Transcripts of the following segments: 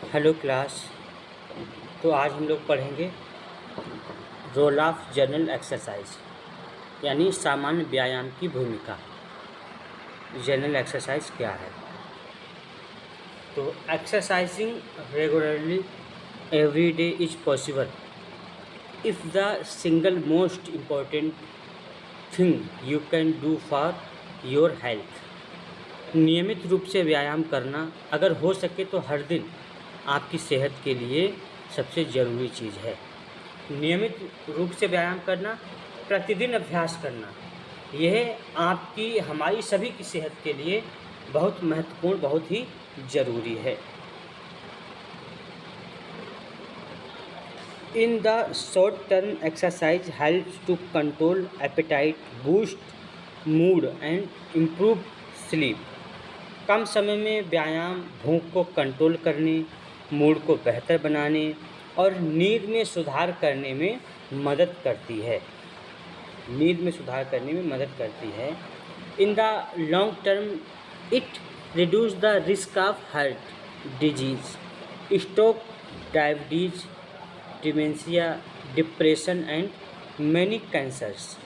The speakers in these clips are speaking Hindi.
Hello class. तो आज हम लोग पढ़ेंगे रोल ऑफ जनरल एक्सरसाइज, यानी सामान्य व्यायाम की भूमिका। जनरल एक्सरसाइज क्या है? तो exercising regularly every day is possible if the single most important thing you can do for your health. नियमित रूप से व्यायाम करना अगर हो सके तो हर दिन आपकी सेहत के लिए सबसे ज़रूरी चीज़ है। नियमित रूप से व्यायाम करना, प्रतिदिन अभ्यास करना, यह आपकी हमारी सभी की सेहत के लिए बहुत महत्वपूर्ण, बहुत ही ज़रूरी है। In the short term exercise helps to control appetite, boost mood and improve sleep. कम समय में व्यायाम भूख को कंट्रोल करने, मूड को बेहतर बनाने और नींद में सुधार करने में मदद करती है। नींद में सुधार करने में मदद करती है। In the long term it reduce the risk of heart disease, stroke, diabetes, dementia, depression and many cancers.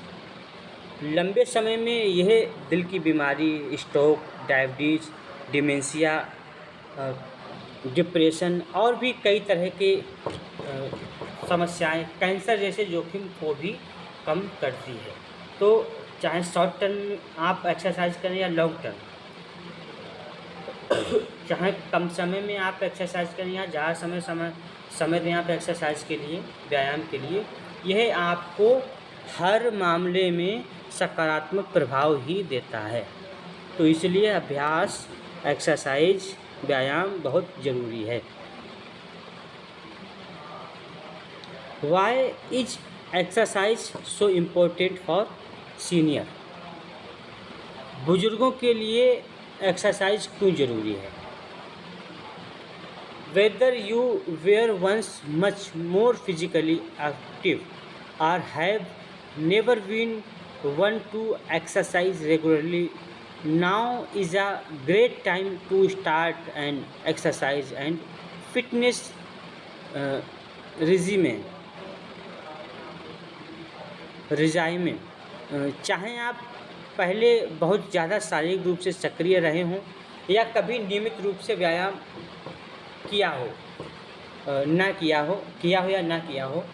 लंबे समय में यह दिल की बीमारी, स्ट्रोक, डायबिटीज, डिमेंशिया, डिप्रेशन और भी कई तरह के समस्याएं, कैंसर जैसे जोखिम को भी कम करती है। तो चाहे शॉर्ट टर्म आप एक्सरसाइज करें या लॉन्ग टर्म, चाहे कम समय में आप एक्सरसाइज करें या ज़्यादा समय दें आप एक्सरसाइज के लिए, व्यायाम के लिए, यह आपको हर मामले में सकारात्मक प्रभाव ही देता है। तो इसलिए अभ्यास, एक्सरसाइज, व्यायाम बहुत ज़रूरी है। Why is exercise so important for senior? बुजुर्गों के लिए एक्सरसाइज क्यों ज़रूरी है? Whether you were once much more physically active और have never been one to exercise regularly, now is a great time to start an exercise and fitness regimen. चाहे आप पहले बहुत ज़्यादा शारीरिक रूप से सक्रिय रहे हों या कभी नियमित रूप से व्यायाम किया हो या ना किया हो,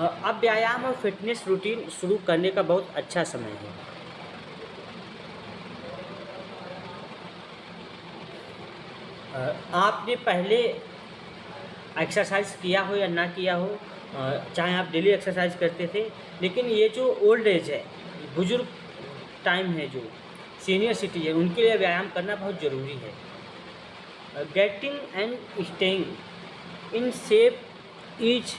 अब व्यायाम और फिटनेस रूटीन शुरू करने का बहुत अच्छा समय है। आपने पहले एक्सरसाइज किया हो या ना किया हो, चाहे आप डेली एक्सरसाइज करते थे, लेकिन ये जो ओल्ड एज है, बुजुर्ग टाइम है, जो सीनियर सिटीजन, उनके लिए व्यायाम करना बहुत ज़रूरी है। Getting and staying in shape is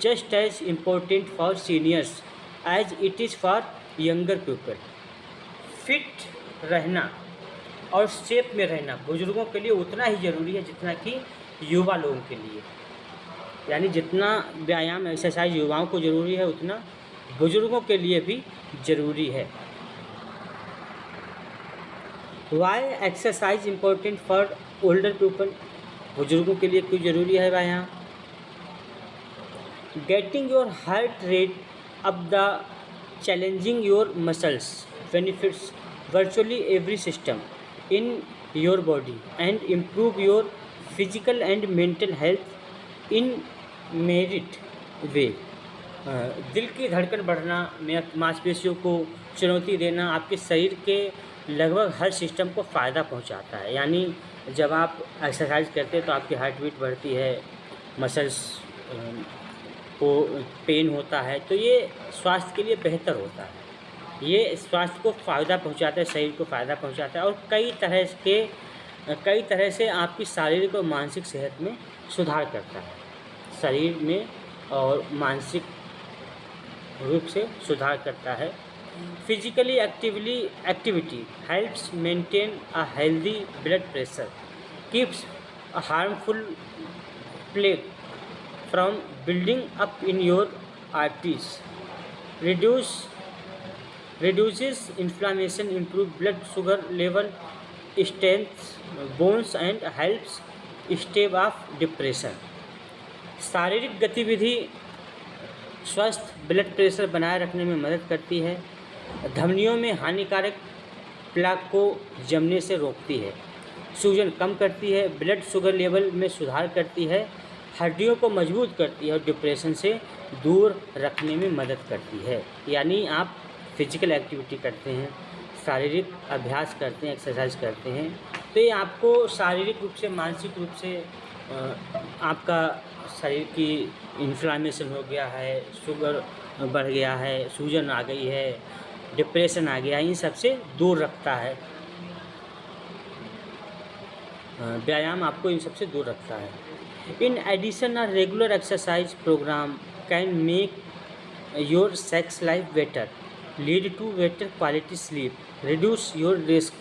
just as important for seniors as it is for younger people. Fit रहना और शेप में रहना बुजुर्गों के लिए उतना ही ज़रूरी है जितना कि युवा लोगों के लिए। यानी जितना व्यायाम, एक्सरसाइज युवाओं को ज़रूरी है, उतना बुजुर्गों के लिए भी ज़रूरी है। Why exercise important for older people? बुजुर्गों के लिए क्यों ज़रूरी है व्यायाम? Getting your heart rate up, the challenging your muscles benefits virtually every system in your body and improve your physical and mental health in merit way. दिल की धड़कन बढ़ना, मांसपेशियों को चुनौती देना आपके शरीर के लगभग हर सिस्टम को फ़ायदा पहुंचाता है। यानी जब आप एक्सरसाइज करते हैं तो आपकी हार्ट बीट बढ़ती है, मसल्स को पेन होता है, तो ये स्वास्थ्य के लिए बेहतर होता है। ये स्वास्थ्य को फ़ायदा पहुंचाता है, शरीर को फ़ायदा पहुंचाता है और कई तरह से आपकी शारीरिक और मानसिक सेहत में सुधार करता है। शरीर में और मानसिक रूप से सुधार करता है। Physically activity helps maintain a healthy blood pressure, keeps a harmful plague from building up in your arteries, reduces inflammation, improve blood sugar level, strengthens bones and helps step of depression. शारीरिक गतिविधि स्वस्थ ब्लड प्रेशर बनाए रखने में मदद करती है, धमनियों में हानिकारक प्लाक को जमने से रोकती है, सूजन कम करती है, ब्लड शुगर लेवल में सुधार करती है, हड्डियों को मजबूत करती है और डिप्रेशन से दूर रखने में मदद करती है। यानी आप फिजिकल एक्टिविटी करते हैं, शारीरिक अभ्यास करते हैं, एक्सरसाइज करते हैं, तो ये आपको शारीरिक रूप से, मानसिक रूप से आपका शरीर की इन्फ्लामेशन हो गया है, शुगर बढ़ गया है, सूजन आ गई है, डिप्रेशन आ गया, इन सब से दूर रखता है। व्यायाम आपको इन सब से दूर रखता है। In addition a regular exercise programme can make your sex life better, lead to better quality sleep, reduce your risk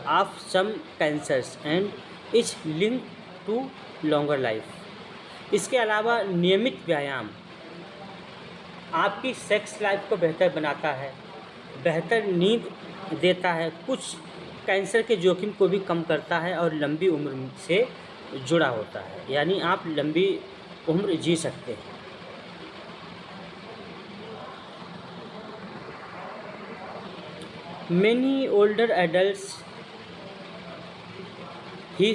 of some cancers and is link to longer life. इसके अलावा नियमित व्यायाम आपकी सेक्स लाइफ को बेहतर बनाता है, बेहतर नींद देता है, कुछ कैंसर के जोखिम को भी कम करता है और लंबी उम्र से जुड़ा होता है। यानी आप लंबी उम्र जी सकते हैं। Many older adults he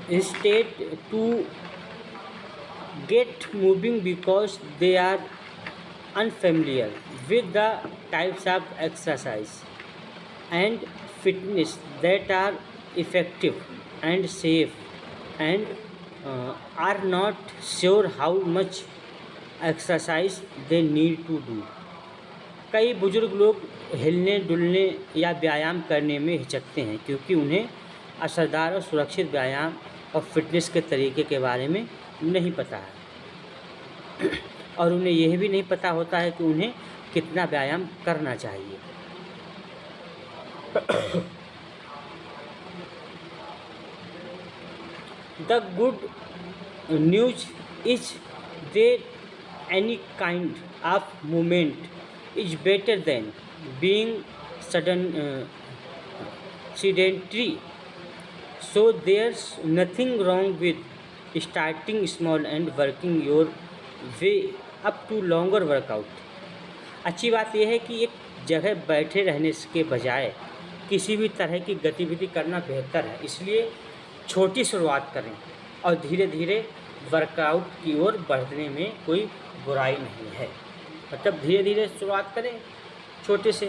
instead to get moving because they are unfamiliar with the types of exercise and fitness that are effective and safe and are not sure how much exercise they need to do। कई बुजुर्ग लोग हिलने डुलने या व्यायाम करने में हिचकते हैं क्योंकि उन्हें असरदार और सुरक्षित व्यायाम और फिटनेस के तरीके के बारे में नहीं पता है और उन्हें यह भी नहीं पता होता है कि उन्हें कितना व्यायाम करना चाहिए। The good news is that any kind of movement is better than being sedentary, so there's nothing wrong with starting small and working your way up to longer workout। अच्छी बात यह है कि एक जगह बैठे रहने के बजाय किसी भी तरह की गतिविधि करना बेहतर है, इसलिए छोटी शुरुआत करें और धीरे धीरे वर्कआउट की ओर बढ़ने में कोई बुराई नहीं है। मतलब धीरे धीरे शुरुआत करें छोटे से,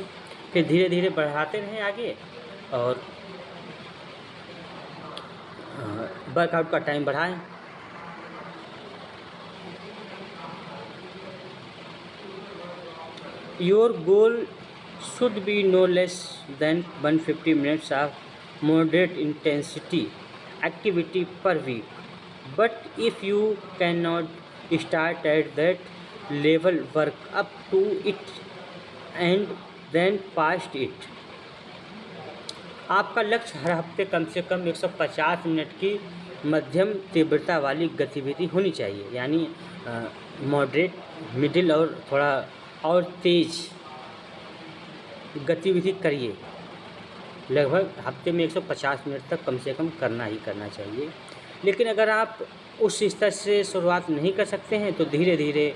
फिर धीरे धीरे बढ़ाते रहें आगे और वर्कआउट का टाइम बढ़ाएं। Your goal should be no less than 150 minutes of moderate intensity activity per week, but if you can not start at that level, work up to it and then past it। आपका लक्ष्य हर हफ्ते कम से कम 150 मिनट की मध्यम तीव्रता वाली गतिविधि होनी चाहिए। यानी मॉडरेट, मिडिल और थोड़ा और तेज़ गतिविधि करिए। लगभग हफ्ते में 150 मिनट तक कम से कम करना ही करना चाहिए। लेकिन अगर आप उस स्तर से शुरुआत नहीं कर सकते हैं तो धीरे धीरे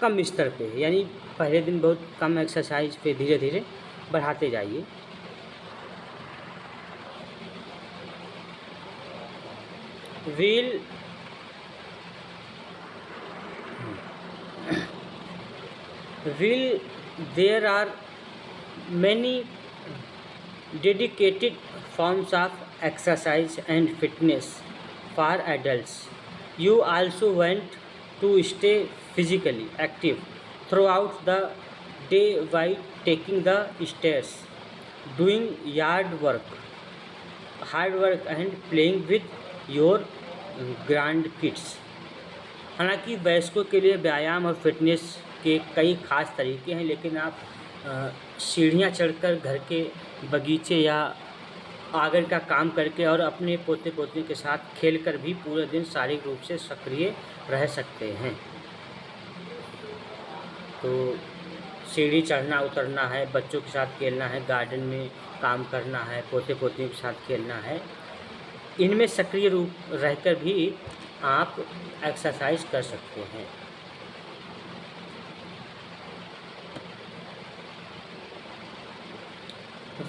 कम स्तर पे, यानी पहले दिन बहुत कम एक्सरसाइज पे धीरे धीरे बढ़ाते जाइए। Will there are many dedicated forms of exercise and fitness for adults। You also want to stay physically active throughout the day by taking the stairs, doing yard work, hard work and playing with your grandkids। हालांकि वयस्कों के लिए व्यायाम और फिटनेस के कई खास तरीके हैं, लेकिन आप सीढ़ियाँ चढ़कर घर के बगीचे या आंगन का काम करके और अपने पोते पोती के साथ खेलकर भी पूरे दिन शारीरिक रूप से सक्रिय रह सकते हैं। तो सीढ़ी चढ़ना उतरना है, बच्चों के साथ खेलना है, गार्डन में काम करना है, पोते पोतियों के साथ खेलना है, इनमें सक्रिय रूप रहकर भी आप एक्सरसाइज कर सकते हैं।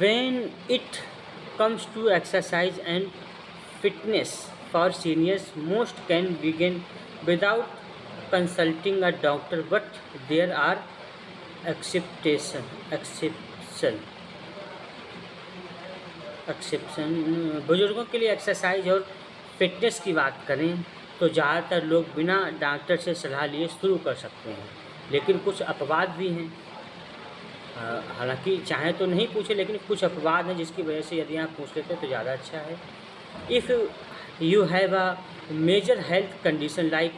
When it comes to exercise and fitness for seniors, most can begin without consulting a doctor, but there are exception. बुजुर्गों के लिए एक्सरसाइज और फिटनेस की बात करें तो ज़्यादातर लोग बिना डॉक्टर से सलाह लिए शुरू कर सकते हैं, लेकिन कुछ अपवाद भी हैं। हालांकि चाहें तो नहीं पूछे, लेकिन कुछ अपवाद हैं जिसकी वजह से यदि आप पूछ लेते हैं तो ज़्यादा अच्छा है। If you have a major health condition like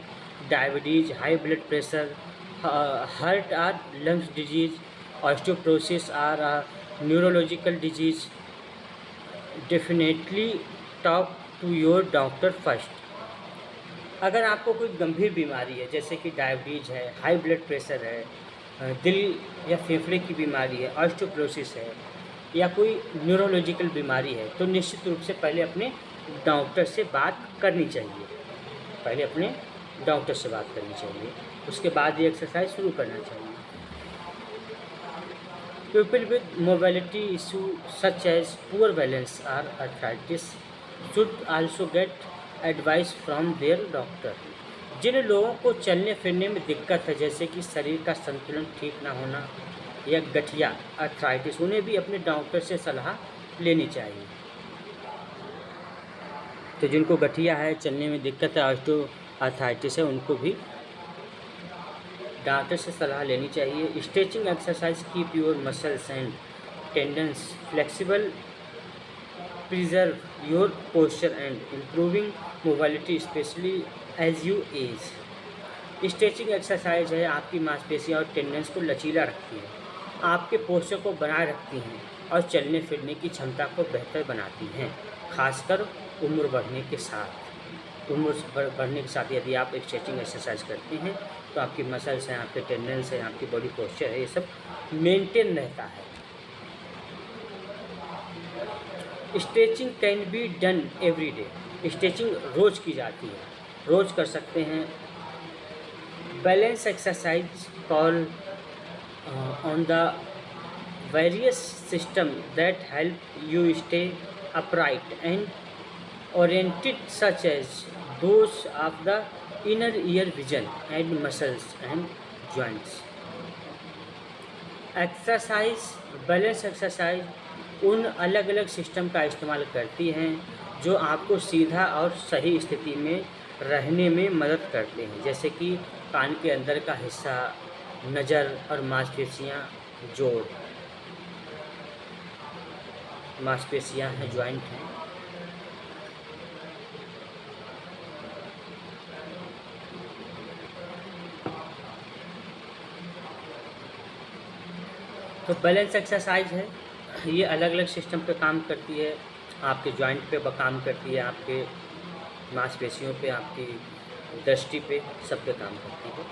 diabetes, high blood pressure, heart और लंग्स डिजीज, ऑस्टियोपोरोसिस और neurological disease, definitely talk to your doctor first. अगर आपको कोई गंभीर बीमारी है, जैसे कि डायबिटीज़ है, हाई ब्लड प्रेशर है, दिल या फेफड़े की बीमारी है, ऑस्टियोपोरोसिस है, या कोई न्यूरोलॉजिकल बीमारी है, तो निश्चित रूप से पहले अपने डॉक्टर से बात करनी चाहिए। पहले अपने डॉक्टर से बात करनी चाहिए, उसके बाद ये एक्सरसाइज शुरू करना चाहिए। People with mobility issue such as poor balance or arthritis should also get advice from their doctor. जिन लोगों को चलने फिरने में दिक्कत है, जैसे कि शरीर का संतुलन ठीक ना होना या गठिया अर्थराइटिस, उन्हें भी अपने डॉक्टर से सलाह लेनी चाहिए। तो जिनको गठिया है, चलने में दिक्कत है, ऑस्टियो अर्थराइटिस है, उनको भी डॉक्टर से सलाह लेनी चाहिए। Stretching exercise keep your muscles and tendons flexible, preserve your posture and improving mobility specially as you age. Stretching exercise है, आपकी मांसपेशियाँ और टेंडन्स को लचीला रखती है, आपके पोस्चर को बनाए रखती हैं और चलने फिरने की क्षमता को बेहतर बनाती हैं, खासकर उम्र बढ़ने के साथ। उम्र बढ़ने के साथ यदि आप स्ट्रेचिंग एक्सरसाइज करते हैं तो आपकी मसल्स हैं, आपके टेंडेंस हैं, आपकी बॉडी पोस्चर है, ये सब मेंटेन रहता है। Stretching can be done every day. Stretching रोज़ की जाती है, रोज़ कर सकते हैं। Balance exercise call on the various system that help you stay upright and oriented, such as those of the inner ear vision and muscles and joints. Exercise, balance exercise उन अलग अलग सिस्टम का इस्तेमाल करती हैं जो आपको सीधा और सही स्थिति में रहने में मदद करते हैं, जैसे कि कान के अंदर का हिस्सा, नज़र और मांसपेशियाँ, जोड़ मांसपेशियाँ हैं, जॉइंट हैं। तो बैलेंस एक्सरसाइज है, ये अलग अलग सिस्टम पे काम करती है, आपके जॉइंट पे काम करती है, आपके मांसपेशियों पे, आपकी दृष्टि पे, सब पे काम करती है।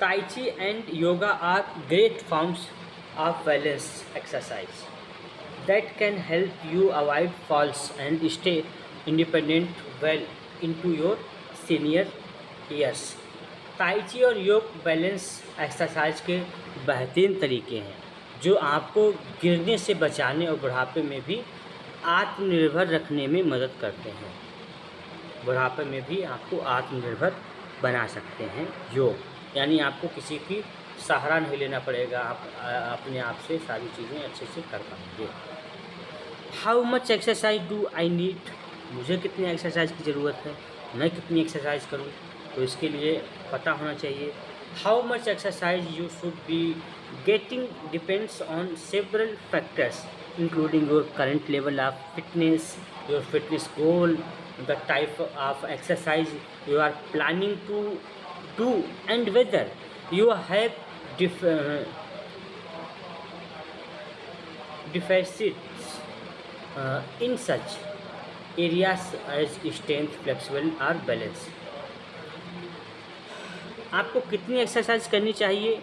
Tai Chi and yoga are great forms of balance exercise that can help you avoid falls and stay independent well into your senior years. ताई ची और योग बैलेंस एक्सरसाइज के बेहतरीन तरीके हैं जो आपको गिरने से बचाने और बुढ़ापे में भी आत्मनिर्भर रखने में मदद करते हैं। बुढ़ापे में भी आपको आत्मनिर्भर बना सकते हैं योग, यानी आपको किसी की सहारा नहीं लेना पड़ेगा, आप अपने आप से सारी चीज़ें अच्छे से कर पाएंगे। How much exercise do I need, मुझे कितनी एक्सरसाइज की ज़रूरत है, मैं कितनी एक्सरसाइज करूं, तो इसके लिए पता होना चाहिए। How much exercise you should be getting depends on several factors including your current level of fitness, your fitness goal, the type of exercise you are planning to do and whether you have deficits in such areas as strength, flexible or balance. आपको कितनी एक्सरसाइज करनी चाहिए,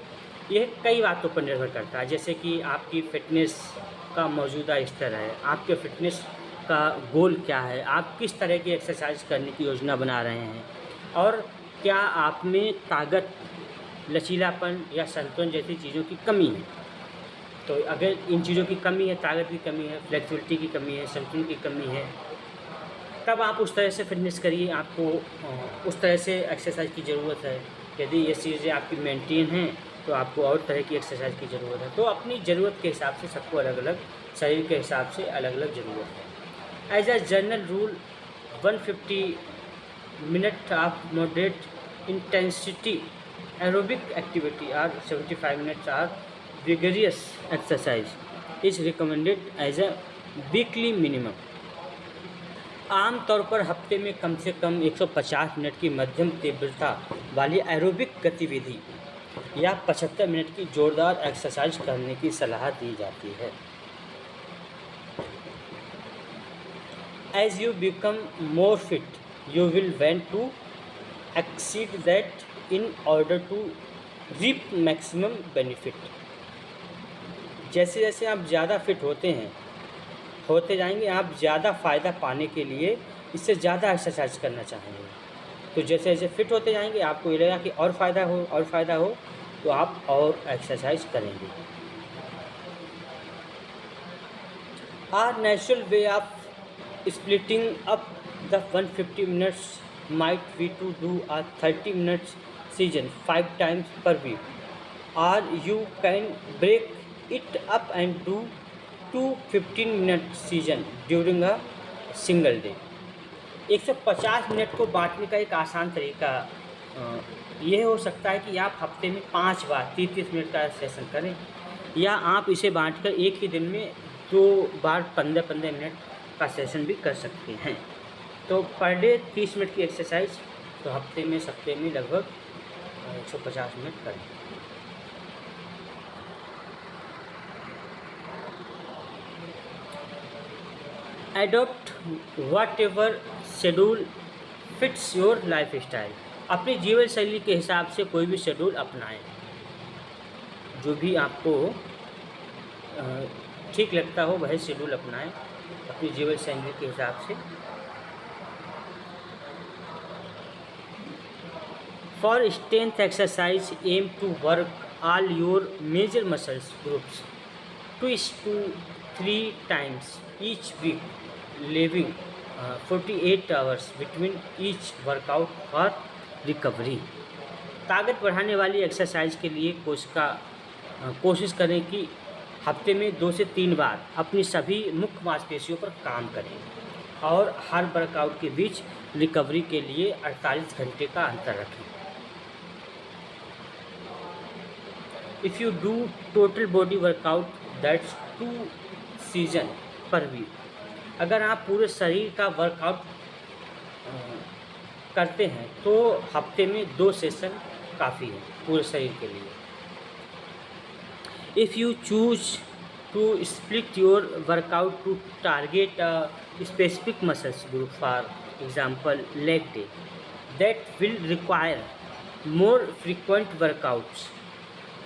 यह कई बातों पर निर्भर करता है। जैसे कि आपकी फ़िटनेस का मौजूदा स्तर है, आपके फ़िटनेस का गोल क्या है, आप किस तरह की एक्सरसाइज करने की योजना बना रहे हैं, और क्या आप में ताकत, लचीलापन या संतुलन जैसी चीज़ों की कमी है। तो अगर इन चीज़ों की कमी है, ताकत की कमी है, फ्लेक्सिबिलिटी की कमी है, संतुलन की कमी है, तब आप उस तरह से फ़िटनेस करिए, आपको उस तरह से एक्सरसाइज की ज़रूरत है। यदि ये चीज़ें आपकी मेंटेन हैं तो आपको और तरह की एक्सरसाइज की ज़रूरत है। तो अपनी ज़रूरत के हिसाब से सबको अलग अलग, शरीर के हिसाब से अलग अलग ज़रूरत है। As a general rule 150 minute of moderate intensity aerobic activity और 75 minutes or vigorous exercise is recommended as a weekly minimum. आमतौर पर हफ्ते में कम से कम 150 मिनट की मध्यम तीव्रता वाली एरोबिक गतिविधि या 75 मिनट की जोरदार एक्सरसाइज करने की सलाह दी जाती है। As you become more fit you will want to exceed that in order to reap maximum benefit. जैसे जैसे आप ज़्यादा फिट होते जाएंगे, आप ज़्यादा फ़ायदा पाने के लिए इससे ज़्यादा एक्सरसाइज करना चाहेंगे। तो जैसे जैसे फिट होते जाएंगे आपको ये लगेगा कि और फ़ायदा हो तो आप और एक्सरसाइज करेंगे। Our natural way of splitting up the 150 minutes might be to do a 30 minutes session 5 times per week, or you can break it up and do 2 15-minute session during a single day। 150 minute को बांटने का एक आसान तरीका ये हो सकता है कि आप हफ्ते में 5 बार 30-30 मिनट का सेशन करें, या आप इसे बांटकर एक ही दिन में 2 बार 15-15 मिनट का सेशन भी कर सकते हैं। तो पर डे 30 मिनट की एक्सरसाइज, तो सप्ते में लगभग 150 मिनट करें। Adopt what ever schedule fits your life style. अपनी जीवन शैली के हिसाब से कोई भी शेड्यूल अपनाएं, जो भी आपको ठीक लगता हो वही शेड्यूल अपनाएं अपनी जीवन शैली के हिसाब से। For strength exercise aim to work all your major muscles groups 2 to 3 times each week, leaving 48 hours between each workout for recovery। ताकत बढ़ाने वाली एक्सरसाइज के लिए कोशिश करें कि हफ्ते में 2 से 3 बार अपनी सभी मुख्य मांसपेशियों पर काम करें, और हर वर्कआउट के बीच रिकवरी के लिए 48 घंटे का अंतर रखें। If you do total body workout that's 2 season per week. अगर आप पूरे शरीर का वर्कआउट करते हैं तो हफ्ते में 2 सेशन काफ़ी है पूरे शरीर के लिए। If you choose to split your workout to target a specific muscles group, for example leg day, that will require more frequent workouts.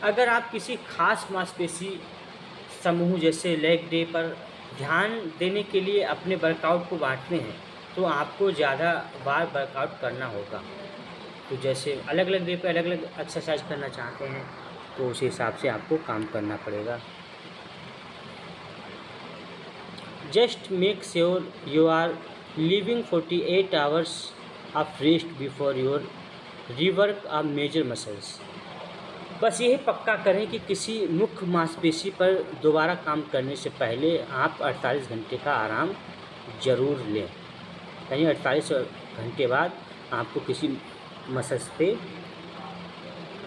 अगर आप किसी खास मांसपेशी समूह जैसे लेग डे पर ध्यान देने के लिए अपने वर्कआउट को बांटते हैं तो आपको ज़्यादा बार वर्कआउट करना होगा। तो जैसे अलग अलग डे पर अलग अलग एक्सरसाइज करना चाहते हैं तो उस हिसाब से आपको काम करना पड़ेगा। Just make sure you are living 48 hours of rest before your rework of major muscles. बस यही पक्का करें कि किसी मुख्य मांसपेशी पर दोबारा काम करने से पहले आप 48 घंटे का आराम ज़रूर लें। यानी 48 घंटे बाद आपको किसी मसल्स पे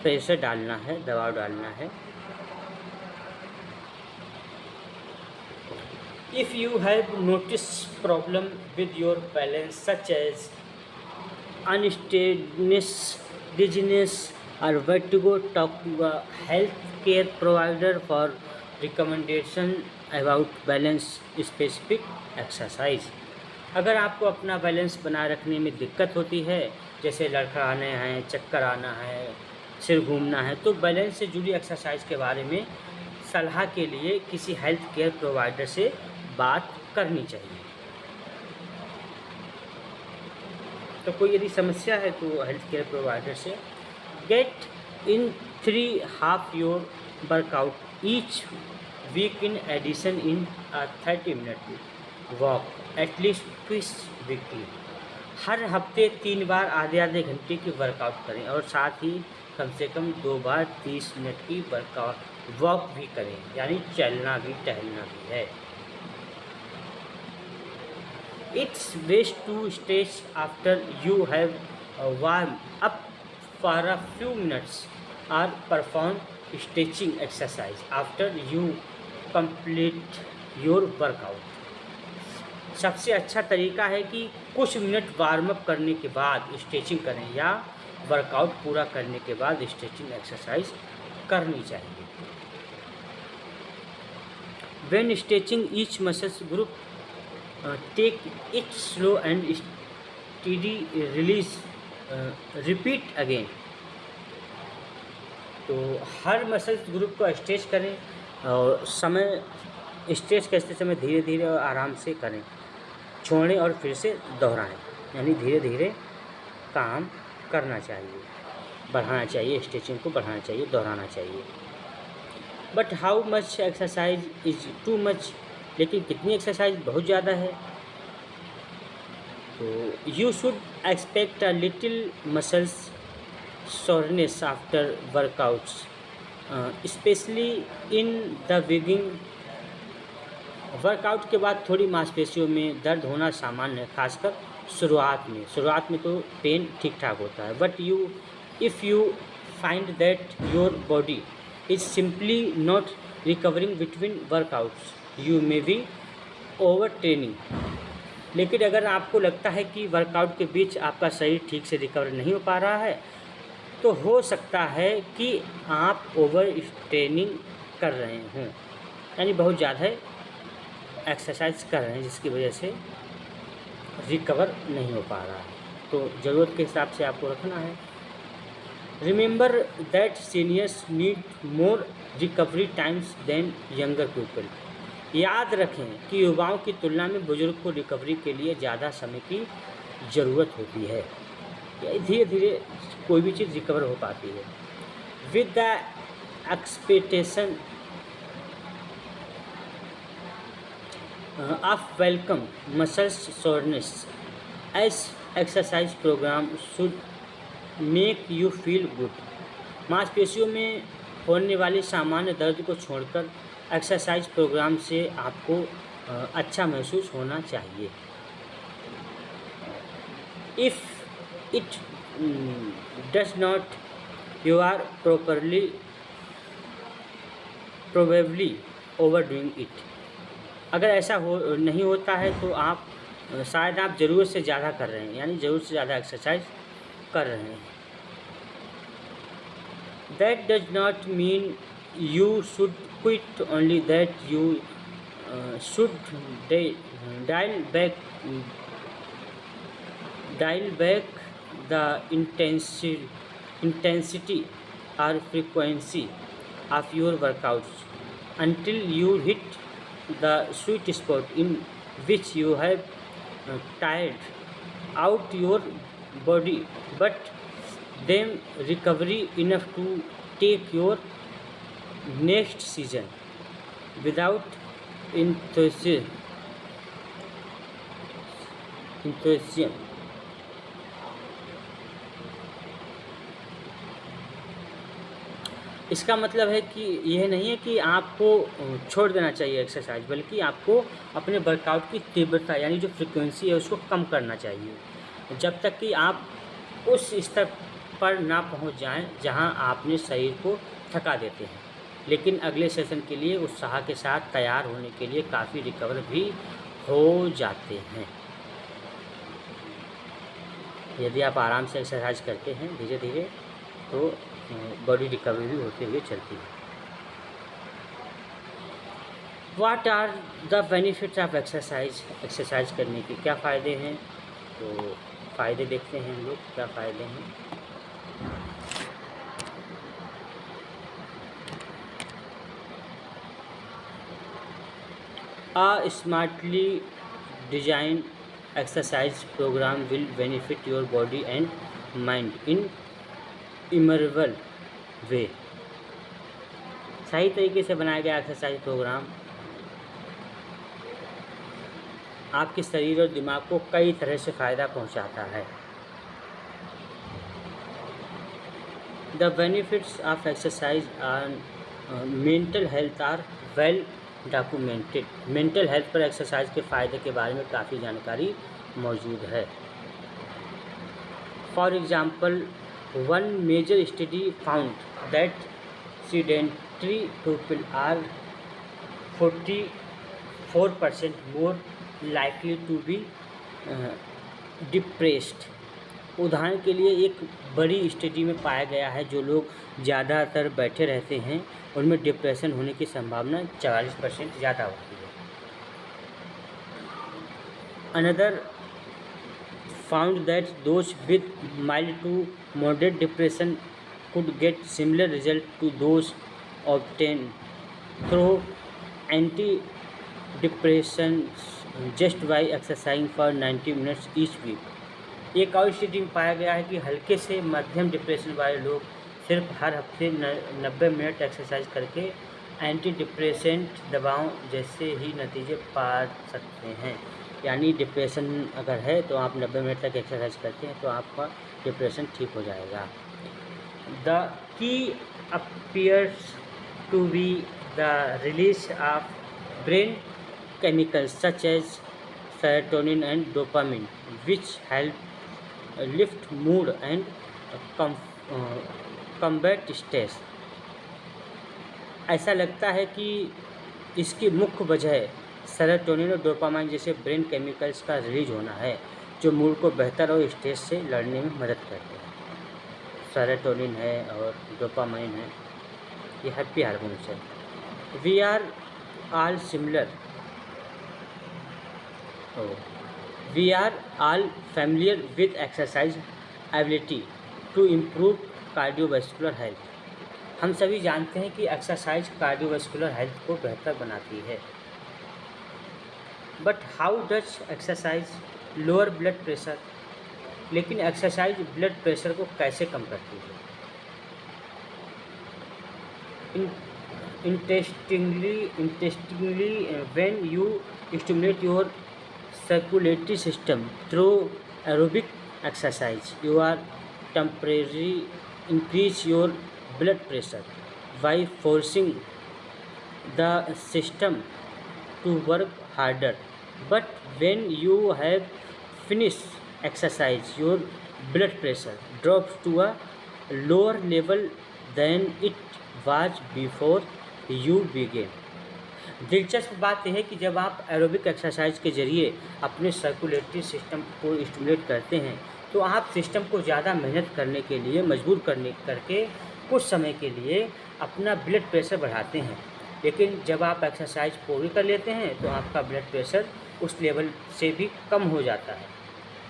प्रेशर डालना है, दबाव डालना है। If you have notice problem with your balance such as unsteadiness, dizziness और vertigo, talk to a health care provider for recommendation about balance specific exercise. अगर आपको अपना बैलेंस बनाए रखने में दिक्कत होती है, जैसे लड़खड़ाने हैं, चक्कर आना है, सिर घूमना है, तो बैलेंस से जुड़ी एक्सरसाइज के बारे में सलाह के लिए किसी हेल्थ केयर प्रोवाइडर से बात करनी चाहिए। तो कोई यदि समस्या है तो हेल्थ केयर प्रोवाइडर से get in 3 half your workout each week in addition in 30 minute walk at least twice weekly. हर हफ्ते 3 बार आधे आधे घंटे की वर्कआउट करें और साथ ही कम से कम 2 बार 30 मिनट की वर्कआउट वॉक भी करें, यानी चलना भी टहलना भी है। It's best to stretch after you have warmed up for a few minutes or perform stretching exercise after you complete your workout। सबसे अच्छा तरीका है कि कुछ मिनट वार्म अप करने के बाद स्ट्रेचिंग करें या वर्कआउट पूरा करने के बाद स्ट्रेचिंग एक्सरसाइज करनी चाहिए। When stretching each muscle group take it slow and steady release repeat again। तो हर मसल ग्रुप को स्ट्रेच करें और स्ट्रेच करते समय धीरे धीरे और आराम से करें, छोड़ें और फिर से दोहराएं, यानी धीरे धीरे काम करना चाहिए, बढ़ाना चाहिए, स्ट्रेचिंग को बढ़ाना चाहिए, दोहराना चाहिए। But how much exercise is too much, लेकिन कितनी एक्सरसाइज बहुत ज़्यादा है। तो you should expect a little muscles soreness after workouts specially in the beginning. Workout के बाद थोड़ी मांसपेशियों में दर्द होना सामान्य है, खासकर शुरुआत में तो पेन ठीक ठाक होता है। But if you find that your body is simply not recovering between workouts you may be over training. लेकिन अगर आपको लगता है कि वर्कआउट के बीच आपका शरीर ठीक से रिकवर नहीं हो पा रहा है, तो हो सकता है कि आप ओवर ट्रेनिंग कर रहे हों, यानी बहुत ज़्यादा एक्सरसाइज कर रहे हैं जिसकी वजह से रिकवर नहीं हो पा रहा है। तो ज़रूरत के हिसाब से आपको रखना है। Remember that seniors need more recovery times than younger people. याद रखें कि युवाओं की तुलना में बुजुर्ग को रिकवरी के लिए ज़्यादा समय की ज़रूरत होती है। धीरे धीरे कोई भी चीज़ रिकवर हो पाती है। With the expectation of welcome muscles soreness as exercise programme should make you feel good. मांसपेशियों में होने वाले सामान्य दर्द को छोड़कर एक्सरसाइज प्रोग्राम से आपको अच्छा महसूस होना चाहिए। If it does not you are probably overdoing it. अगर ऐसा नहीं होता है तो शायद आप ज़रूरत से ज़्यादा कर रहे हैं, यानी ज़रूरत से ज़्यादा एक्सरसाइज कर रहे हैं। That does not mean you should quit, only that you should dial back the intensity or frequency of your workouts until you hit the sweet spot in which you have tired out your body but then recovery enough to take your next season without enthusiasm। इसका मतलब है कि यह नहीं है कि आपको छोड़ देना चाहिए एक्सरसाइज, बल्कि आपको अपने वर्कआउट की तीव्रता यानी जो फ्रीक्वेंसी है उसको कम करना चाहिए जब तक कि आप उस स्तर पर ना पहुंच जाएं जहां आपने शरीर को थका देते हैं, लेकिन अगले सेशन के लिए उत्साह के साथ तैयार होने के लिए काफ़ी रिकवर भी हो जाते हैं। यदि आप आराम से एक्सरसाइज करते हैं धीरे धीरे तो बॉडी रिकवरी भी होते हुए चलती है। What are the benefits of exercise. Exercise करने के क्या फ़ायदे हैं, तो फ़ायदे देखते हैं हम लोग क्या फ़ायदे हैं। A smartly designed exercise program will benefit your body and mind in immeasurable way. सही तरीके से बनाया गया एक्सरसाइज प्रोग्राम आपके शरीर और दिमाग को कई तरह से फ़ायदा पहुंचाता है। The benefits of exercise on mental health are well documented. Mental health पर एक्सरसाइज के फ़ायदे के बारे में काफ़ी जानकारी मौजूद है। For example, one major study found that sedentary people are 44% more likely to be depressed। उदाहरण के लिए एक बड़ी स्टडी में पाया गया है जो लोग ज़्यादातर बैठे रहते हैं उनमें डिप्रेशन होने की संभावना 44% ज़्यादा होती है। Another found that those with mild to moderate depression could get similar result to those obtained through antidepressants just by exercising for 90 minutes each week। एक और स्टडी में पाया गया है कि हल्के से मध्यम डिप्रेशन वाले लोग सिर्फ हर हफ्ते 90 मिनट एक्सरसाइज करके एंटी डिप्रेसेंट दवाओं जैसे ही नतीजे पा सकते हैं। यानी डिप्रेशन अगर है तो आप 90 मिनट तक एक्सरसाइज करते हैं तो आपका डिप्रेशन ठीक हो जाएगा। The key appears to be the release of brain chemicals such as serotonin and dopamine, which help lift mood and combat stress। ऐसा लगता है कि इसकी मुख्य वजह सेरोटोनिन और डोपामाइन जैसे ब्रेन केमिकल्स का रिलीज होना है जो मूड को बेहतर और स्ट्रेस से लड़ने में मदद करते हैं। सेरोटोनिन है और डोपामाइन है, ये हैप्पी हार्मोन्स है। We are all similar we are all familiar with exercise ability to improve cardiovascular health. हम सभी जानते हैं कि एक्सरसाइज कार्डियोवैस्कुलर हेल्थ को बेहतर बनाती है। But how does exercise lower blood pressure. लेकिन एक्सरसाइज ब्लड प्रेशर को कैसे कम करती है। Interestingly when you stimulate your circulatory system through aerobic exercise you are temporary increase your blood pressure by forcing the system to work harder. But when you have finished exercise your blood pressure drops to a lower level than it was before you began। दिलचस्प बात यह है कि जब आप एरोबिक एक्सरसाइज के ज़रिए अपने सर्कुलेटरी सिस्टम को स्टिमुलेट करते हैं तो आप सिस्टम को ज़्यादा मेहनत करने के लिए मजबूर करके कुछ समय के लिए अपना ब्लड प्रेशर बढ़ाते हैं। लेकिन जब आप एक्सरसाइज पूरी कर लेते हैं तो आपका ब्लड प्रेशर उस लेवल से भी कम हो जाता है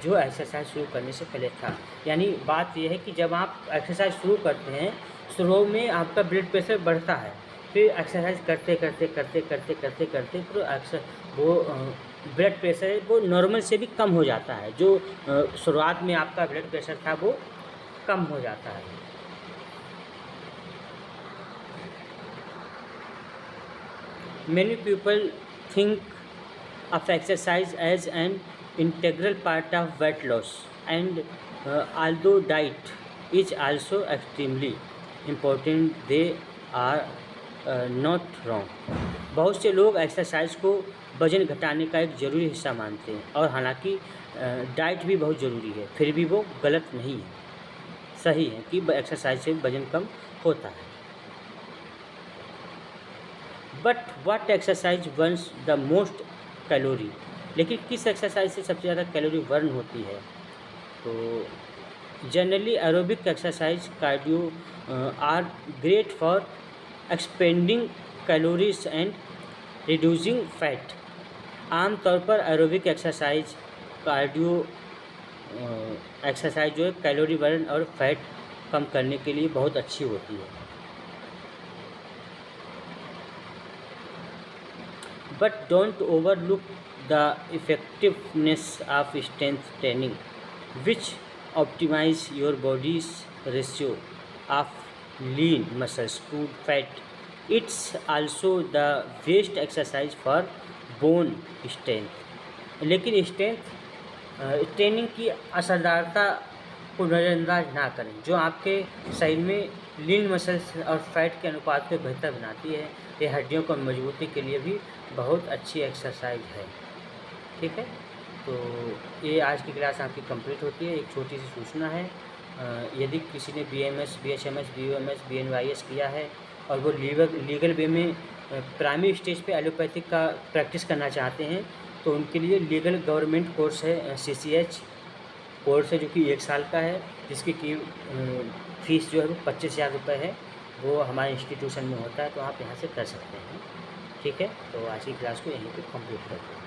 जो एक्सरसाइज शुरू करने से पहले था। यानी बात यह है कि जब आप एक्सरसाइज शुरू करते हैं शुरू में आपका ब्लड प्रेशर बढ़ता है, फिर एक्सरसाइज करते करते वो ब्लड प्रेशर वो नॉर्मल से भी कम हो जाता है। जो शुरुआत में आपका ब्लड प्रेशर था वो कम हो जाता है। Many people think of exercise as an integral part of weight loss and although diet is also extremely important they are not wrong। बहुत से लोग एक्सरसाइज को वज़न घटाने का एक ज़रूरी हिस्सा मानते हैं और हालांकि डाइट भी बहुत ज़रूरी है, फिर भी वो गलत नहीं है, सही है कि एक्सरसाइज से वज़न कम होता है। But what exercise Burns the most calorie. लेकिन किस एक्सरसाइज से सबसे ज़्यादा कैलोरी बर्न होती है। तो generally aerobic exercise cardio are great for expending calories and reducing fat. आमतौर पर एरोबिक एक्सरसाइज कार्डियो एक्सरसाइज जो है कैलोरी बर्न और फैट कम करने के लिए बहुत अच्छी होती है। But don't overlook the effectiveness of strength training, which optimize your body's ratio of lean muscles to fat. It's also the best exercise for bone strength. लेकिन स्ट्रेंथ ट्रेनिंग की असरदारता को नज़रअंदाज ना करें, जो आपके शरीर में लीन मसल्स और फैट के अनुपात को बेहतर बनाती है। ये हड्डियों को मजबूती के लिए भी बहुत अच्छी एक्सरसाइज है। ठीक है, तो ये आज की क्लास आपकी कंप्लीट होती है। एक छोटी सी सूचना है, यदि किसी ने BMS, BHMS, BOMS, BNYS किया है और वो लीगल वे में प्राइमरी स्टेज पे एलोपैथिक का प्रैक्टिस करना चाहते हैं, तो उनके लिए लीगल गवर्नमेंट कोर्स है, CCH कोर्स है, जो कि 1 साल का है, जिसकी फ़ीस जो है वो 25,000 रुपये है। वो हमारे इंस्टीट्यूशन में होता है, तो आप यहाँ से कर सकते हैं। ठीक है, तो आज की क्लास को यहीं पे कंप्लीट करते हैं।